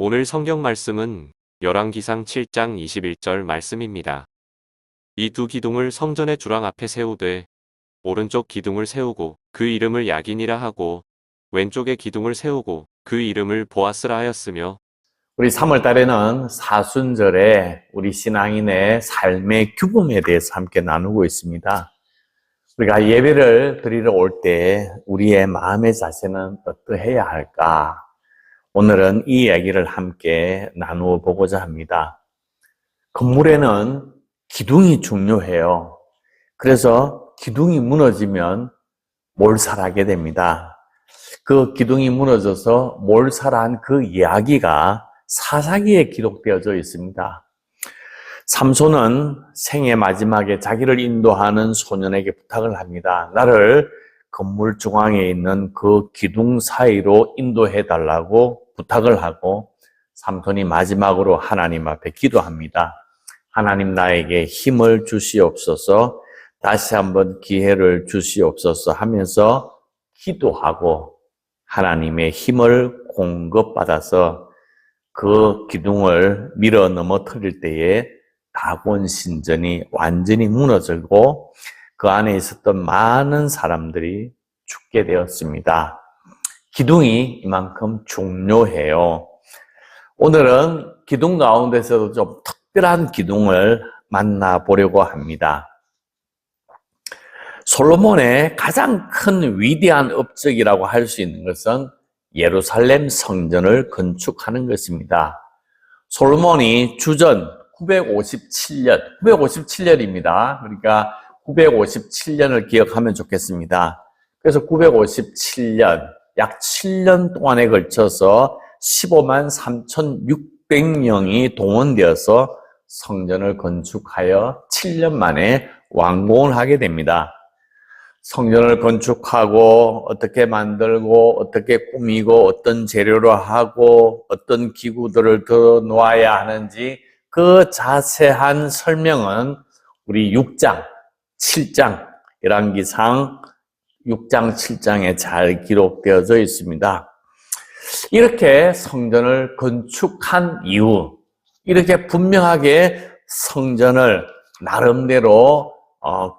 오늘 성경 말씀은 열왕기상 7장 21절 말씀입니다. 이 두 기둥을 성전의 주랑 앞에 세우되 오른쪽 기둥을 세우고 그 이름을 야긴이라 하고 왼쪽의 기둥을 세우고 그 이름을 보아스라 하였으며. 우리 3월 달에는 사순절에 우리 신앙인의 삶의 규범에 대해서 함께 나누고 있습니다. 우리가 예배를 드리러 올 때 우리의 마음의 자세는 어떠해야 할까? 오늘은 이 이야기를 함께 나누어 보고자 합니다. 건물에는 기둥이 중요해요. 그래서 기둥이 무너지면 몰살하게 됩니다. 그 기둥이 무너져서 몰살한 그 이야기가 사사기에 기록되어져 있습니다. 삼손은 생애 마지막에 자기를 인도하는 소년에게 부탁을 합니다. 나를 건물 중앙에 있는 그 기둥 사이로 인도해 달라고 부탁을 하고 삼손이 마지막으로 하나님 앞에 기도합니다. 하나님, 나에게 힘을 주시옵소서, 다시 한번 기회를 주시옵소서 하면서 기도하고 하나님의 힘을 공급받아서 그 기둥을 밀어 넘어뜨릴 때에 다곤 신전이 완전히 무너지고 그 안에 있었던 많은 사람들이 죽게 되었습니다. 기둥이 이만큼 중요해요. 오늘은 기둥 가운데서도 좀 특별한 기둥을 만나보려고 합니다. 솔로몬의 가장 큰 위대한 업적이라고 할 수 있는 것은 예루살렘 성전을 건축하는 것입니다. 솔로몬이 주전 957년입니다. 그러니까 957년을 기억하면 좋겠습니다. 그래서 957년, 약 7년 동안에 걸쳐서 15만 3,600명이 동원되어서 성전을 건축하여 7년 만에 완공을 하게 됩니다. 성전을 건축하고 어떻게 만들고 어떻게 꾸미고 어떤 재료로 하고 어떤 기구들을 더 놓아야 하는지 그 자세한 설명은 우리 6장, 7장, 열왕기상 6장, 7장에 잘 기록되어져 있습니다. 이렇게 성전을 건축한 이유, 이렇게 분명하게 성전을 나름대로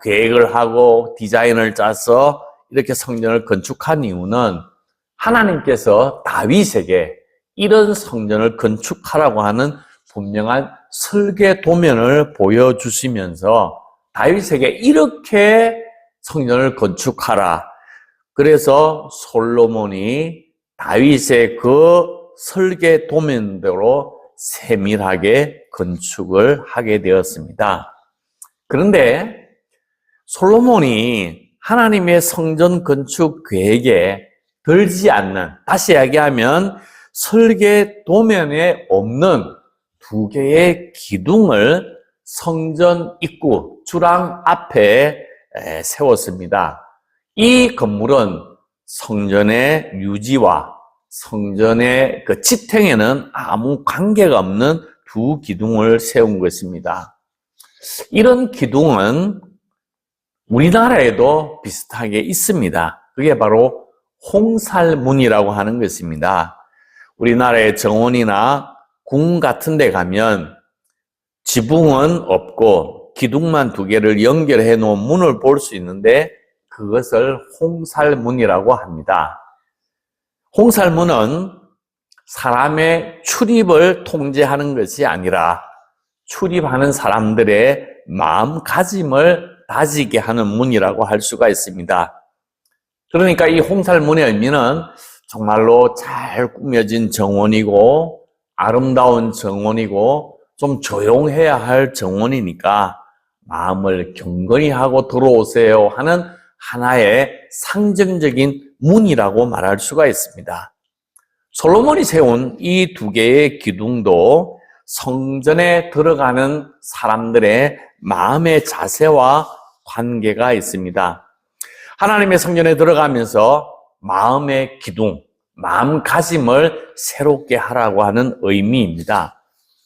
계획을 하고 디자인을 짜서 이렇게 성전을 건축한 이유는 하나님께서 다윗에게 이런 성전을 건축하라고 하는 분명한 설계 도면을 보여주시면서 다윗에게 이렇게 성전을 건축하라. 그래서 솔로몬이 다윗의 그 설계 도면대로 세밀하게 건축을 하게 되었습니다. 그런데 솔로몬이 하나님의 성전 건축 계획에 들지 않는, 다시 이야기하면 설계 도면에 없는 두 개의 기둥을 성전 입구, 주랑 앞에 세웠습니다. 이 건물은 성전의 유지와 성전의 그 지탱에는 아무 관계가 없는 두 기둥을 세운 것입니다. 이런 기둥은 우리나라에도 비슷하게 있습니다. 그게 바로 홍살문이라고 하는 것입니다. 우리나라의 정원이나 궁 같은 데 가면 지붕은 없고 기둥만 두 개를 연결해 놓은 문을 볼 수 있는데 그것을 홍살문이라고 합니다. 홍살문은 사람의 출입을 통제하는 것이 아니라 출입하는 사람들의 마음가짐을 다지게 하는 문이라고 할 수가 있습니다. 그러니까 이 홍살문의 의미는 정말로 잘 꾸며진 정원이고 아름다운 정원이고 좀 조용해야 할 정원이니까 마음을 경건히 하고 들어오세요 하는 하나의 상징적인 문이라고 말할 수가 있습니다. 솔로몬이 세운 이 두 개의 기둥도 성전에 들어가는 사람들의 마음의 자세와 관계가 있습니다. 하나님의 성전에 들어가면서 마음의 기둥, 마음가짐을 새롭게 하라고 하는 의미입니다.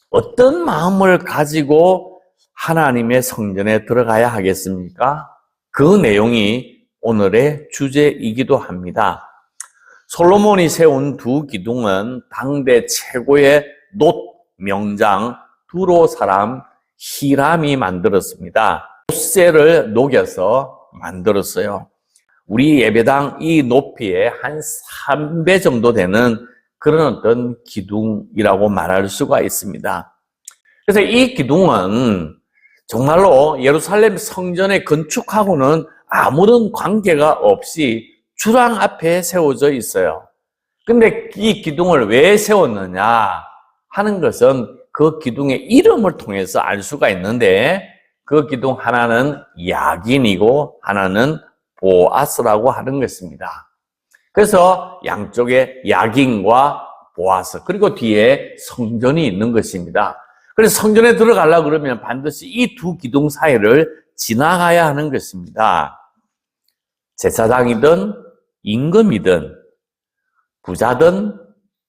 어떤 마음을 가지고 하나님의 성전에 들어가야 하겠습니까? 그 내용이 오늘의 주제이기도 합니다. 솔로몬이 세운 두 기둥은 당대 최고의 놋 명장 두로 사람 히람이 만들었습니다. 롯새를 녹여서 만들었어요. 우리 예배당 이 높이에 한 3배 정도 되는 그런 어떤 기둥이라고 말할 수가 있습니다. 그래서 이 기둥은 정말로 예루살렘 성전의 건축하고는 아무런 관계가 없이 주랑 앞에 세워져 있어요. 근데 이 기둥을 왜 세웠느냐 하는 것은 그 기둥의 이름을 통해서 알 수가 있는데, 그 기둥 하나는 야긴이고 하나는 보아스라고 하는 것입니다. 그래서 양쪽에 야긴과 보아스, 그리고 뒤에 성전이 있는 것입니다. 그래서 성전에 들어가려고 그러면 반드시 이 두 기둥 사이를 지나가야 하는 것입니다. 제사장이든 임금이든 부자든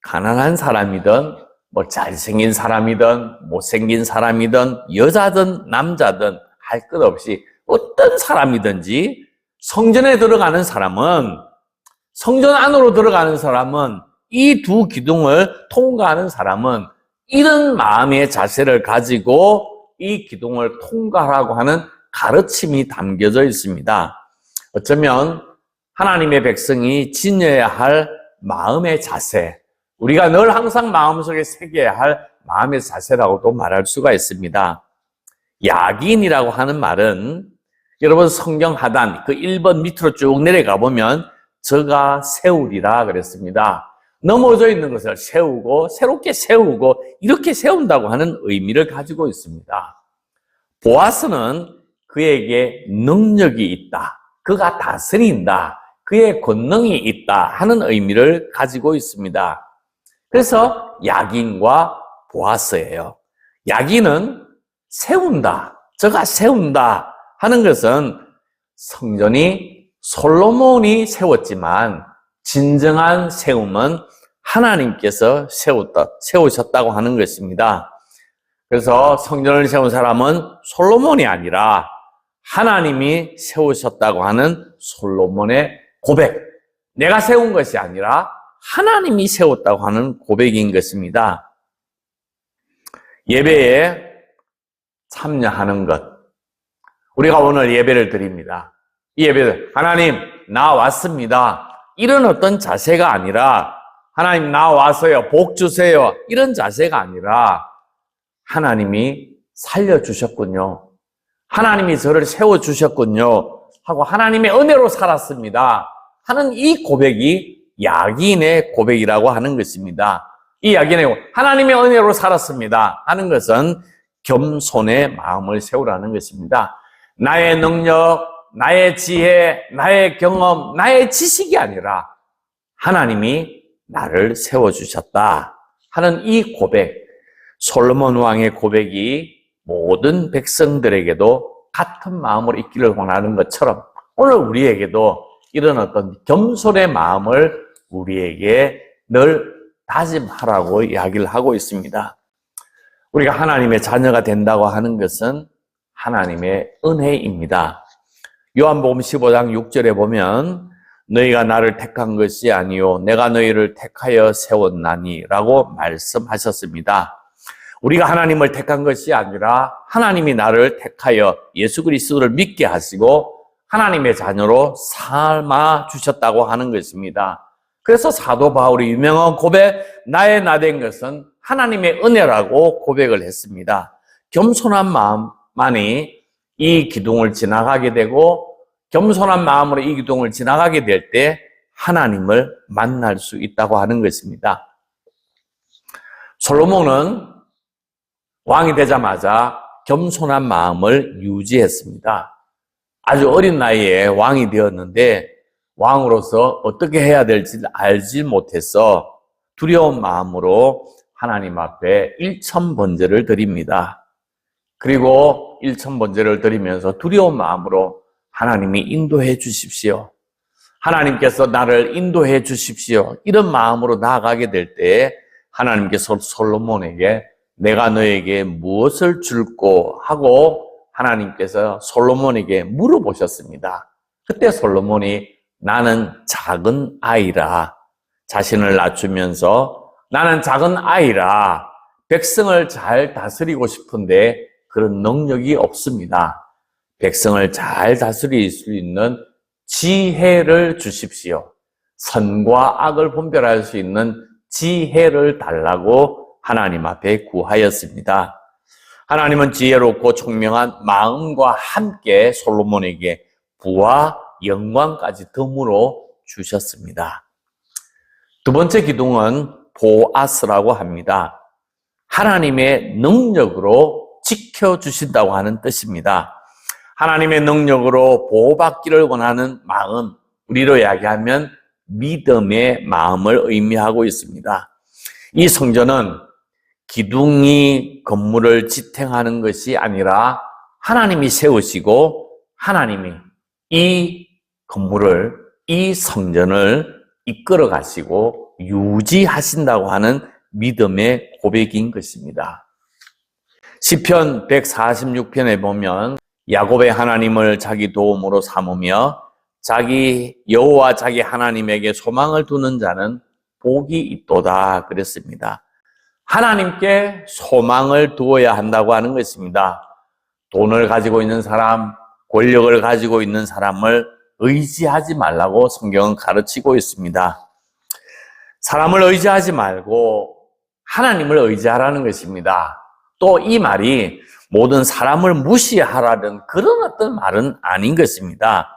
가난한 사람이든 뭐 잘생긴 사람이든 못생긴 사람이든 여자든 남자든 할 것 없이 어떤 사람이든지 성전에 들어가는 사람은, 성전 안으로 들어가는 사람은, 이 두 기둥을 통과하는 사람은 이런 마음의 자세를 가지고 이 기둥을 통과하라고 하는 가르침이 담겨져 있습니다. 어쩌면 하나님의 백성이 지녀야 할 마음의 자세, 우리가 늘 항상 마음속에 새겨야 할 마음의 자세라고도 말할 수가 있습니다. 야긴이라고 하는 말은, 여러분 성경 하단 그 1번 밑으로 쭉 내려가 보면 저가 세우리라 그랬습니다. 넘어져 있는 것을 세우고 새롭게 세우고 이렇게 세운다고 하는 의미를 가지고 있습니다. 보아스는 그에게 능력이 있다, 그가 다스린다, 그의 권능이 있다 하는 의미를 가지고 있습니다. 그래서 야긴과 보아스예요. 야긴은 세운다, 저가 세운다 하는 것은 성전이 솔로몬이 세웠지만 진정한 세움은 하나님께서 세우셨다고 하는 것입니다. 그래서 성전을 세운 사람은 솔로몬이 아니라 하나님이 세우셨다고 하는 솔로몬의 고백, 내가 세운 것이 아니라 하나님이 세웠다고 하는 고백인 것입니다. 예배에 참여하는 것, 우리가 오늘 예배를 드립니다. 이 예배를 하나님 나 왔습니다, 이런 어떤 자세가 아니라 하나님 나 와서요 복 주세요 이런 자세가 아니라 하나님이 살려주셨군요, 하나님이 저를 세워주셨군요 하고 하나님의 은혜로 살았습니다 하는 이 고백이 야긴의 고백이라고 하는 것입니다. 이 야긴의 하나님의 은혜로 살았습니다 하는 것은 겸손의 마음을 세우라는 것입니다. 나의 능력, 나의 지혜, 나의 경험, 나의 지식이 아니라 하나님이 나를 세워주셨다 하는 이 고백, 솔로몬 왕의 고백이 모든 백성들에게도 같은 마음으로 있기를 원하는 것처럼 오늘 우리에게도 이런 어떤 겸손의 마음을 우리에게 늘 다짐하라고 이야기를 하고 있습니다. 우리가 하나님의 자녀가 된다고 하는 것은 하나님의 은혜입니다. 요한복음 15장 6절에 보면 너희가 나를 택한 것이 아니요 내가 너희를 택하여 세웠나니 라고 말씀하셨습니다. 우리가 하나님을 택한 것이 아니라 하나님이 나를 택하여 예수 그리스도를 믿게 하시고 하나님의 자녀로 삼아 주셨다고 하는 것입니다. 그래서 사도 바울이 유명한 고백, 나의 나 된 것은 하나님의 은혜라고 고백을 했습니다. 겸손한 마음만이 이 기둥을 지나가게 되고 겸손한 마음으로 이 기둥을 지나가게 될 때 하나님을 만날 수 있다고 하는 것입니다. 솔로몬은 왕이 되자마자 겸손한 마음을 유지했습니다. 아주 어린 나이에 왕이 되었는데 왕으로서 어떻게 해야 될지 알지 못해서 두려운 마음으로 하나님 앞에 일천번제를 드립니다. 그리고 일천번제를 드리면서 두려운 마음으로 하나님이 인도해 주십시오, 하나님께서 나를 인도해 주십시오, 이런 마음으로 나아가게 될 때 하나님께서 솔로몬에게 내가 너에게 무엇을 줄꼬 하고 하나님께서 솔로몬에게 물어보셨습니다. 그때 솔로몬이 나는 작은 아이라, 자신을 낮추면서 나는 작은 아이라 백성을 잘 다스리고 싶은데 그런 능력이 없습니다. 백성을 잘 다스릴 수 있는 지혜를 주십시오. 선과 악을 분별할 수 있는 지혜를 달라고 하나님 앞에 구하였습니다. 하나님은 지혜롭고 총명한 마음과 함께 솔로몬에게 부와 영광까지 덤으로 주셨습니다. 두 번째 기둥은 보아스라고 합니다. 하나님의 능력으로 지켜주신다고 하는 뜻입니다. 하나님의 능력으로 보호받기를 원하는 마음, 우리로 이야기하면 믿음의 마음을 의미하고 있습니다. 이 성전은 기둥이 건물을 지탱하는 것이 아니라 하나님이 세우시고 하나님이 이 건물을, 이 성전을 이끌어 가시고 유지하신다고 하는 믿음의 고백인 것입니다. 시편 146편에 보면 야곱의 하나님을 자기 도움으로 삼으며 자기 여호와 자기 하나님에게 소망을 두는 자는 복이 있도다 그랬습니다. 하나님께 소망을 두어야 한다고 하는 것입니다. 돈을 가지고 있는 사람, 권력을 가지고 있는 사람을 의지하지 말라고 성경은 가르치고 있습니다. 사람을 의지하지 말고 하나님을 의지하라는 것입니다. 또 이 말이 모든 사람을 무시하라는 그런 어떤 말은 아닌 것입니다.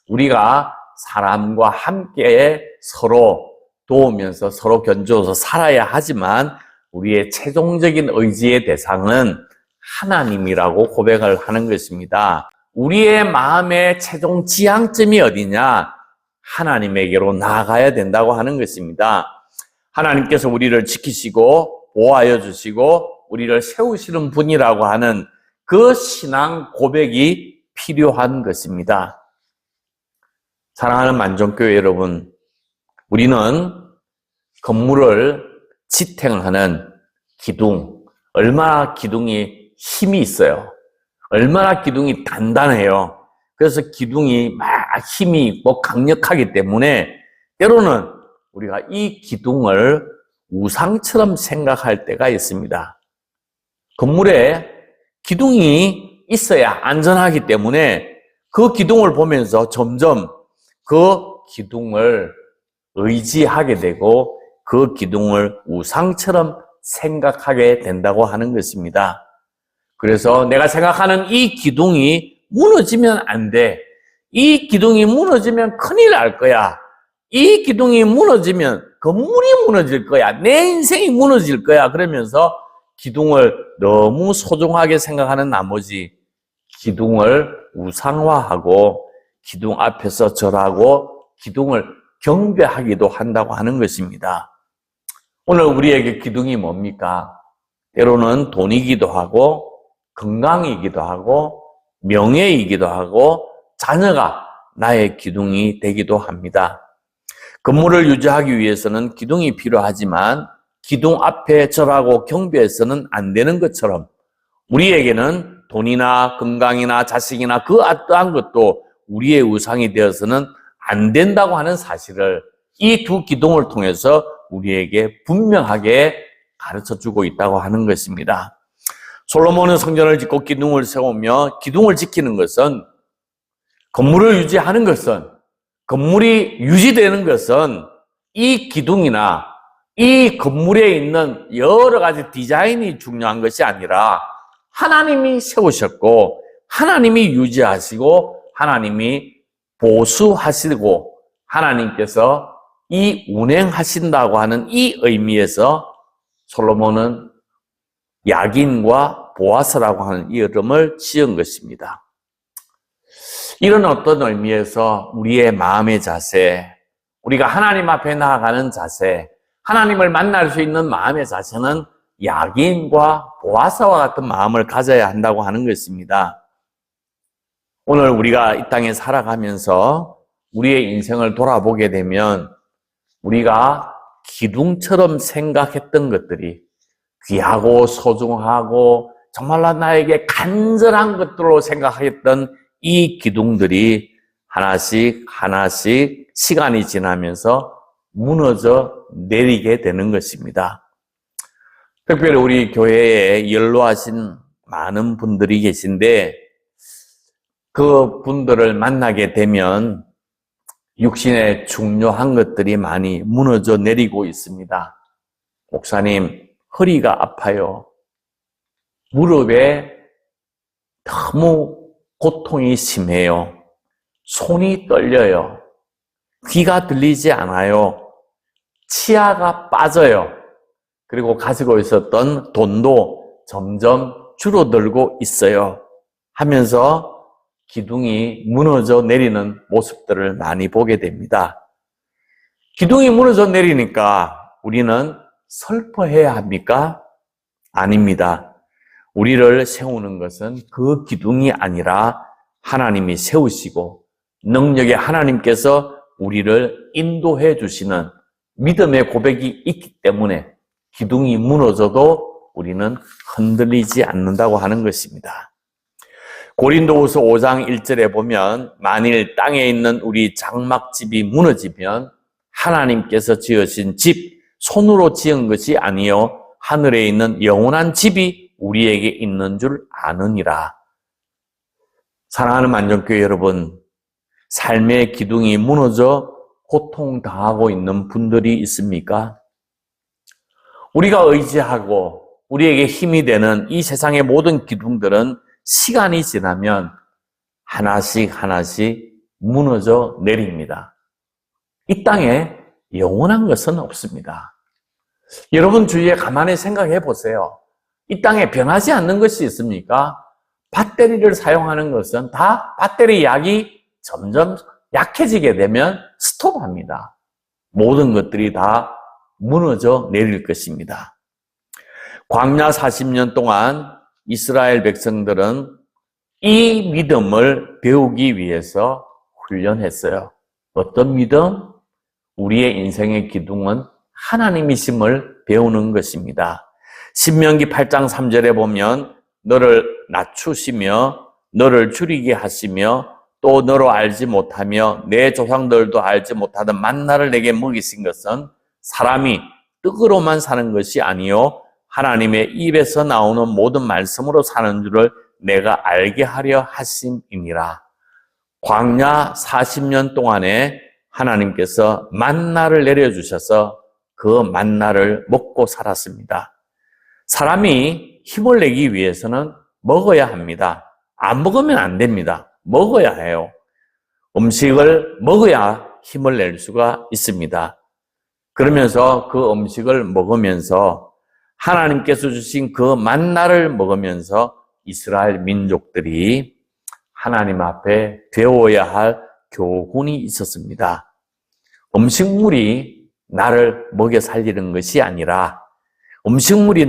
우리가 사람과 함께 서로 도우면서 서로 견주어서 살아야 하지만 우리의 최종적인 의지의 대상은 하나님이라고 고백을 하는 것입니다. 우리의 마음의 최종 지향점이 어디냐? 하나님에게로 나아가야 된다고 하는 것입니다. 하나님께서 우리를 지키시고 보호하여 주시고 우리를 세우시는 분이라고 하는 그 신앙 고백이 필요한 것입니다. 사랑하는 만종교회 여러분, 우리는 건물을 지탱하는 기둥, 얼마나 기둥이 힘이 있어요. 얼마나 기둥이 단단해요. 그래서 기둥이 막 힘이 있고 강력하기 때문에 때로는 우리가 이 기둥을 우상처럼 생각할 때가 있습니다. 건물에 기둥이 있어야 안전하기 때문에 그 기둥을 보면서 점점 그 기둥을 의지하게 되고 그 기둥을 우상처럼 생각하게 된다고 하는 것입니다. 그래서 내가 생각하는 이 기둥이 무너지면 안 돼. 이 기둥이 무너지면 큰일 날 거야. 이 기둥이 무너지면 건물이 무너질 거야. 내 인생이 무너질 거야. 그러면서 기둥을 너무 소중하게 생각하는 나머지 기둥을 우상화하고 기둥 앞에서 절하고 기둥을 경배하기도 한다고 하는 것입니다. 오늘 우리에게 기둥이 뭡니까? 때로는 돈이기도 하고 건강이기도 하고 명예이기도 하고 자녀가 나의 기둥이 되기도 합니다. 건물을 유지하기 위해서는 기둥이 필요하지만 기둥 앞에 절하고 경배해서는 안 되는 것처럼 우리에게는 돈이나 건강이나 자식이나 그 어떠한 것도 우리의 우상이 되어서는 안 된다고 하는 사실을 이 두 기둥을 통해서 우리에게 분명하게 가르쳐주고 있다고 하는 것입니다. 솔로몬은 성전을 짓고 기둥을 세우며 기둥을 지키는 것은 건물을 유지하는 것은 건물이 유지되는 것은 이 기둥이나 이 건물에 있는 여러 가지 디자인이 중요한 것이 아니라 하나님이 세우셨고 하나님이 유지하시고 하나님이 보수하시고 하나님께서 이 운행하신다고 하는 이 의미에서 솔로몬은 야긴과 보아스라고 하는 이름을 지은 것입니다. 이런 어떤 의미에서 우리의 마음의 자세, 우리가 하나님 앞에 나아가는 자세, 하나님을 만날 수 있는 마음의 자세는 야긴과 보아스와 같은 마음을 가져야 한다고 하는 것입니다. 오늘 우리가 이 땅에 살아가면서 우리의 인생을 돌아보게 되면 우리가 기둥처럼 생각했던 것들이 귀하고 소중하고 정말로 나에게 간절한 것들로 생각했던 이 기둥들이 하나씩 하나씩 시간이 지나면서 무너져 내리게 되는 것입니다. 특별히 우리 교회에 연로하신 많은 분들이 계신데 그 분들을 만나게 되면 육신의 중요한 것들이 많이 무너져 내리고 있습니다. 목사님, 허리가 아파요. 무릎에 너무 고통이 심해요. 손이 떨려요. 귀가 들리지 않아요. 치아가 빠져요. 그리고 가지고 있었던 돈도 점점 줄어들고 있어요. 하면서 기둥이 무너져 내리는 모습들을 많이 보게 됩니다. 기둥이 무너져 내리니까 우리는 슬퍼해야 합니까? 아닙니다. 우리를 세우는 것은 그 기둥이 아니라 하나님이 세우시고 능력의 하나님께서 우리를 인도해 주시는 믿음의 고백이 있기 때문에 기둥이 무너져도 우리는 흔들리지 않는다고 하는 것입니다. 고린도후서 5장 1절에 보면 만일 땅에 있는 우리 장막집이 무너지면 하나님께서 지으신 집, 손으로 지은 것이 아니요 하늘에 있는 영원한 집이 우리에게 있는 줄 아느니라. 사랑하는 만정교회 여러분, 삶의 기둥이 무너져 고통당하고 있는 분들이 있습니까? 우리가 의지하고 우리에게 힘이 되는 이 세상의 모든 기둥들은 시간이 지나면 하나씩 무너져 내립니다. 이 땅에 영원한 것은 없습니다. 여러분 주위에 가만히 생각해 보세요. 이 땅에 변하지 않는 것이 있습니까? 배터리를 사용하는 것은 다 배터리 약이 점점 약해지게 되면 스톱합니다. 모든 것들이 다 무너져 내릴 것입니다. 광야 40년 동안 이스라엘 백성들은 이 믿음을 배우기 위해서 훈련했어요. 어떤 믿음? 우리의 인생의 기둥은 하나님이심을 배우는 것입니다. 신명기 8장 3절에 보면 너를 낮추시며 너를 줄이게 하시며 또 너로 알지 못하며 내 조상들도 알지 못하던 만나를 내게 먹이신 것은 사람이 떡으로만 사는 것이 아니요 하나님의 입에서 나오는 모든 말씀으로 사는 줄을 내가 알게 하려 하심이니라. 광야 40년 동안에 하나님께서 만나를 내려주셔서 그 만나를 먹고 살았습니다. 사람이 힘을 내기 위해서는 먹어야 합니다. 안 먹으면 안 됩니다. 먹어야 해요. 음식을 먹어야 힘을 낼 수가 있습니다. 그러면서 그 음식을 먹으면서 하나님께서 주신 그 만나를 먹으면서 이스라엘 민족들이 하나님 앞에 배워야 할 교훈이 있었습니다. 음식물이 나를 먹여 살리는 것이 아니라 음식물이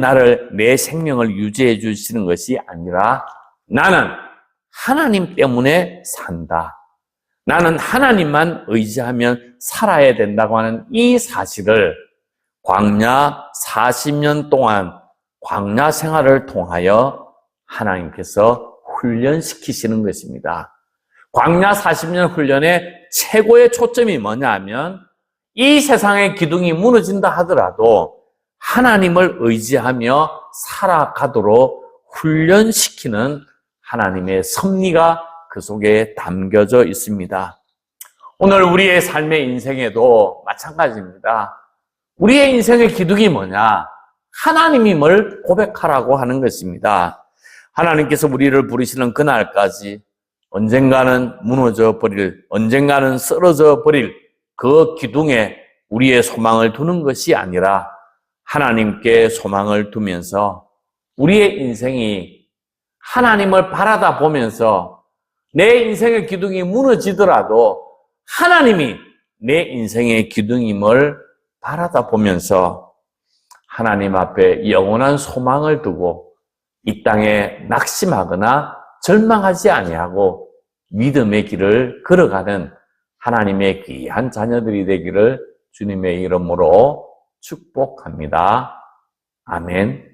내 생명을 유지해 주시는 것이 아니라 나는 하나님 때문에 산다. 나는 하나님만 의지하면 살아야 된다고 하는 이 사실을 광야 40년 동안 광야 생활을 통하여 하나님께서 훈련시키시는 것입니다. 광야 40년 훈련의 최고의 초점이 뭐냐 하면 이 세상의 기둥이 무너진다 하더라도 하나님을 의지하며 살아가도록 훈련시키는 하나님의 섭리가 그 속에 담겨져 있습니다. 오늘 우리의 삶의 인생에도 마찬가지입니다. 우리의 인생의 기둥이 뭐냐? 하나님임을 고백하라고 하는 것입니다. 하나님께서 우리를 부르시는 그날까지 언젠가는 무너져 버릴, 언젠가는 쓰러져 버릴 그 기둥에 우리의 소망을 두는 것이 아니라 하나님께 소망을 두면서 우리의 인생이 하나님을 바라다 보면서 내 인생의 기둥이 무너지더라도 하나님이 내 인생의 기둥임을 바라다 보면서 하나님 앞에 영원한 소망을 두고 이 땅에 낙심하거나 절망하지 아니하고 믿음의 길을 걸어가는 하나님의 귀한 자녀들이 되기를 주님의 이름으로 축복합니다. 아멘.